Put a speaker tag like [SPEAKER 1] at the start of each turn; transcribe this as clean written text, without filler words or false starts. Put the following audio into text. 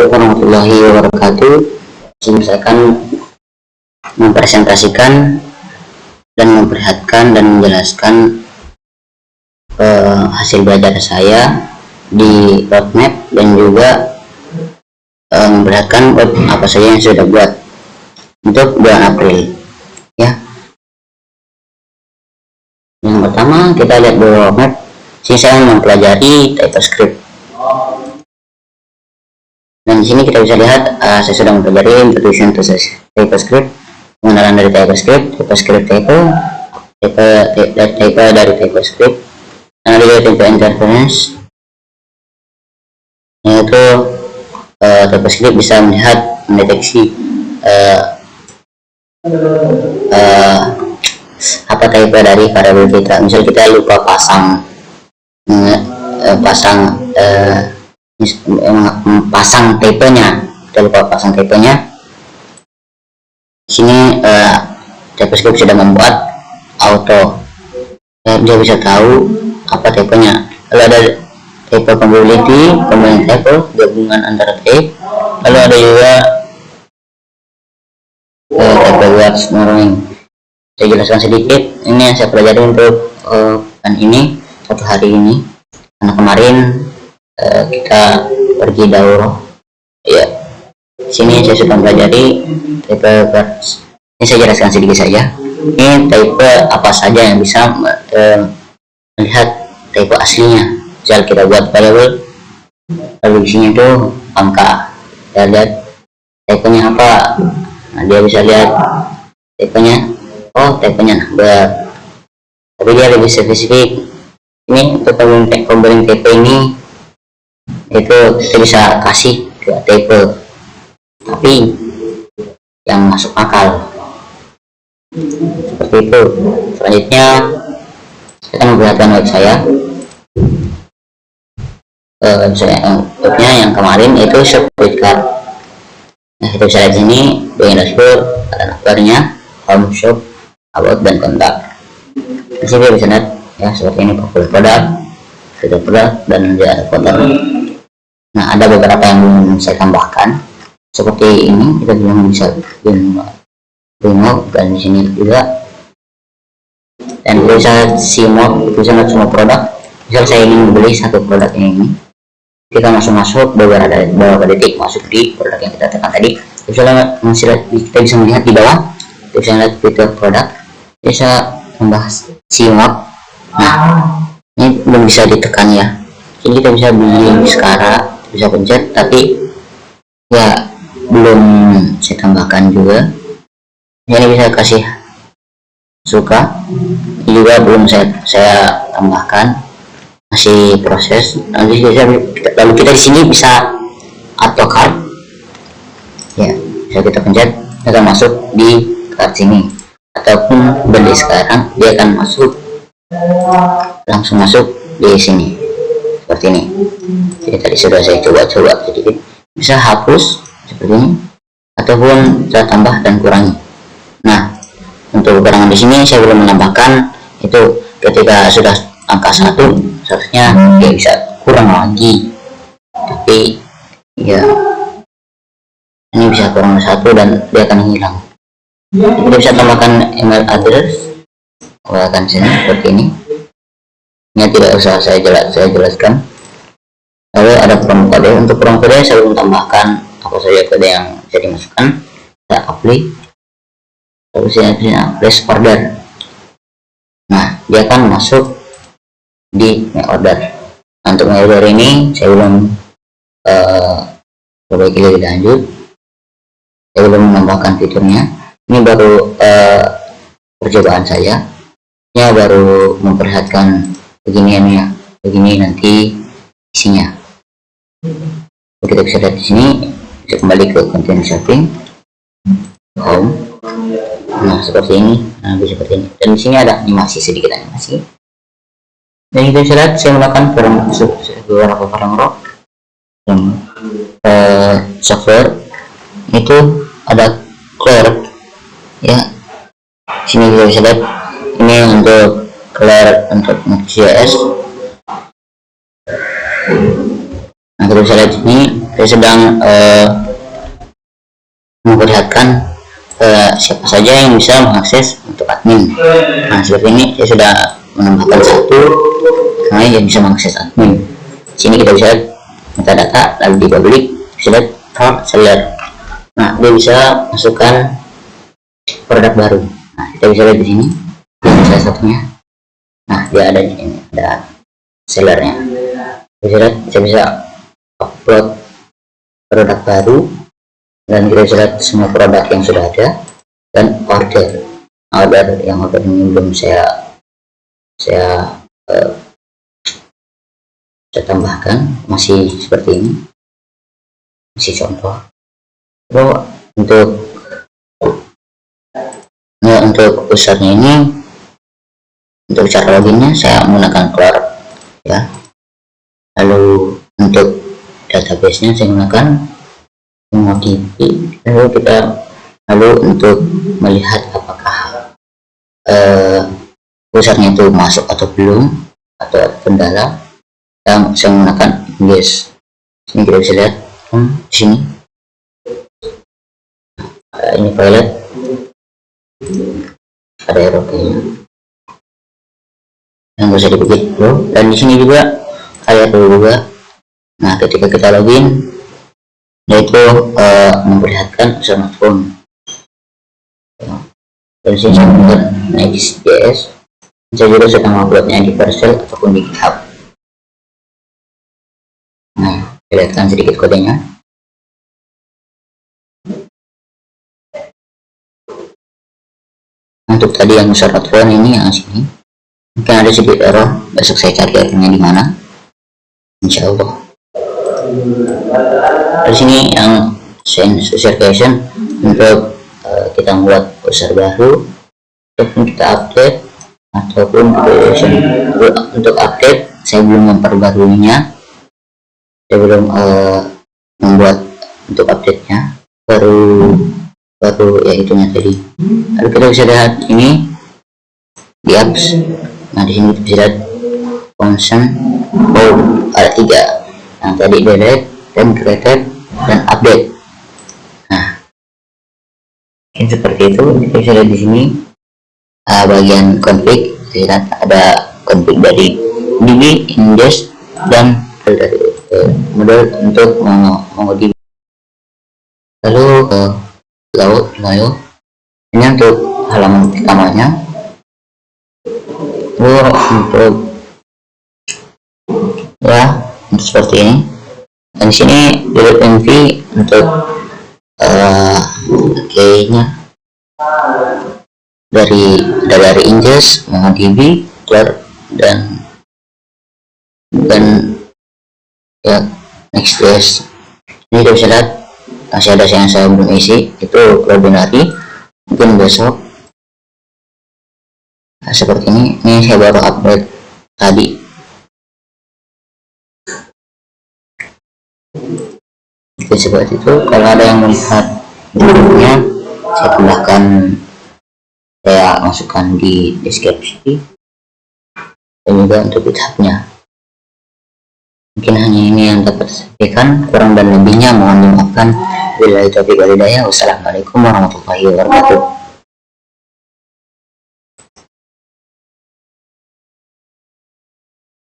[SPEAKER 1] Assalamualaikum warahmatullahi wabarakatuh. Saya akan mempresentasikan dan memperlihatkan dan menjelaskan hasil belajar saya di roadmap dan juga memperlihatkan apa saja yang sudah buat untuk bulan April ya. Yang pertama kita lihat dulu roadmap. Sini saya mempelajari TypeScript. Dan di sini kita bisa lihat saya sudah mempelajari introduction to TypeScript, pengenalan dari TypeScript, type dari TypeScript, analisa type interference, yaitu TypeScript bisa melihat mendeteksi apa type dari variabel kita. Misal kita lupa pasang typenya, kita lupa pasang typenya. Sini TypeScript sudah membuat auto, dia bisa tahu apa typenya. Lalu ada type compatibility, combined type, gabungan antara type. Lalu ada juga type words knowing. Saya jelaskan sedikit. Ini yang saya pelajari untuk pekan ini, satu hari ini, karena kemarin kita pergi daurah ya. Sini saya sudah mempelajari type words. Ini saya jelaskan sedikit saja. Ini type apa saja yang bisa melihat type aslinya. Misal kita buat variabel, lalu isinya itu angka, kita lihat typenya apa. Nah, dia bisa lihat typenya, oh typenya number, tapi dia lebih spesifik. Ini untuk combining type ini, itu kita bisa kasih ke type tapi yang masuk akal, seperti itu. Selanjutnya saya akan memperlihatkan web saya. Webnya yang kemarin itu seperti card. Nah, kita bisa lihat sini bagian dashboard, ada daftarnya, home, shop, about, dan kontak. Di sini bisa lihat ya, seperti ini profil produk, fitur produk, dan dia ada kontak. Nah, ada beberapa yang belum saya tambahkan, seperti ini kita belum bisa remove, dan di sini juga. Dan kita bisa see more, bisa lihat semua produk. Misal saya ingin membeli satu produk ini, kita masuk beberapa detik masuk di produk yang kita tekan tadi. Kita bisa melihat di bawah, kita bisa lihat fitur produk, bisa membahas see more. Nah, ini belum bisa ditekan ya. Jadi kita bisa beli sekarang, bisa pencet, tapi ya belum saya tambahkan juga. Ini bisa kasih suka, ini juga belum saya tambahkan, masih proses. Lalu kita di sini bisa auto cart ya, bisa kita pencet, akan masuk di cart sini, ataupun beli sekarang, dia akan langsung masuk di sini seperti ini. Jadi tadi sudah saya coba sedikit, bisa hapus seperti ini, ataupun saya tambah dan kurangi. Nah, untuk kekurangan di sini saya belum menambahkan. Itu ketika sudah angka 1 seharusnya dia bisa kurang lagi, tapi ya ini bisa kurang 1 dan dia akan hilang. Kita bisa tambahkan email address, akan sini seperti ini. Ini tidak usah saya jelaskan. Lalu ada promo kode. Untuk promo kode saya belum tambahkan apa saja kode yang bisa dimasukkan. Kita apply, lalu saya place order. Nah, dia akan masuk di my order. Nah, untuk my order ini saya belum perbaiki lebih lanjut, saya belum menambahkan fiturnya. Ini baru percobaan saya, ya baru memperlihatkan beginian ya, begini nanti isinya. Kita bisa lihat di sini, bisa kembali ke content shopping, home. Nah, seperti ini. Nah, seperti ini. Dan di sini ada animasi, sedikit animasi. Dan kita bisa lihat saya melakukan beberapa parameter software itu ada clear ya. Sini kita bisa lihat ini untuk clear untuk Next.js. Nah, kita bisa lihat ini saya sedang memperlihatkan siapa saja yang bisa mengakses untuk admin. Nah, seperti ini saya sudah menambahkan satu karena yang bisa mengakses admin. Di sini kita bisa metadata, lalu di public bisa lihat for seller. Nah, dia bisa masukkan produk baru. Nah, kita bisa lihat di sini ini salah satunya. Nah, dia ada di sini, ada sellernya. Bisa lihat, saya bisa upload produk baru dan kita bisa lihat semua produk yang sudah ada dan order yang ini belum saya tambahkan, masih seperti ini, masih contoh. Untuk usernya ini, untuk cara loginnya saya menggunakan Cloud ya. Lalu untuk database-nya saya menggunakan MongoDB. Lalu untuk melihat apakah usernya itu masuk atau belum, atau kendala, saya menggunakan yes. Ini kita bisa lihat di sini ini pilot ada error kayaknya yang bisa dibuat dulu, dan di sini juga ada juga. Nah, ketika kita login yaitu memperlihatkan smartphone ya. Dan sini saya menggunakan Next.js. Saya juga sedang menguploadnya di Vercel ataupun di GitHub. Nah, saya lihatkan sedikit kodenya. Untuk tadi yang smartphone ini, yang sini mungkin ada sedikit error, besok saya cari errornya di mana, insya Allah. Di sini yang specification untuk kita membuat user baru ataupun kita update ataupun untuk update saya belum memperbaruinya, saya belum membuat untuk update nya, baru ya itunya tadi. Lalu kita bisa lihat ini di apps. Nah, di sini kita bisa lihat function ada 3 yang tadi, delete dan created dan update. Nah, ini seperti itu. Kita bisa lihat di sini bagian config, lihat ada config dari DB, ingest, dan dari model untuk MongoDB. Lalu layout ini untuk halaman utamanya. Lalu untuk seperti ini. Dan di sini delete env untuk kayaknya dari ingest, MongoDB, dan ya Next.js. Ini kita bisa lihat masih ada yang saya belum isi, itu Cloudinary, mungkin besok. Nah, seperti ini saya baru upload tadi. Jadi seperti itu. Kalau ada yang melihat videonya, saya tambahkan, saya masukkan di deskripsi dan juga untuk GitHub-nya. Mungkin hanya ini yang dapat saya sampaikan, kurang dan lebihnya mohon dimaafkan. Wassalamualaikum warahmatullahi wabarakatuh.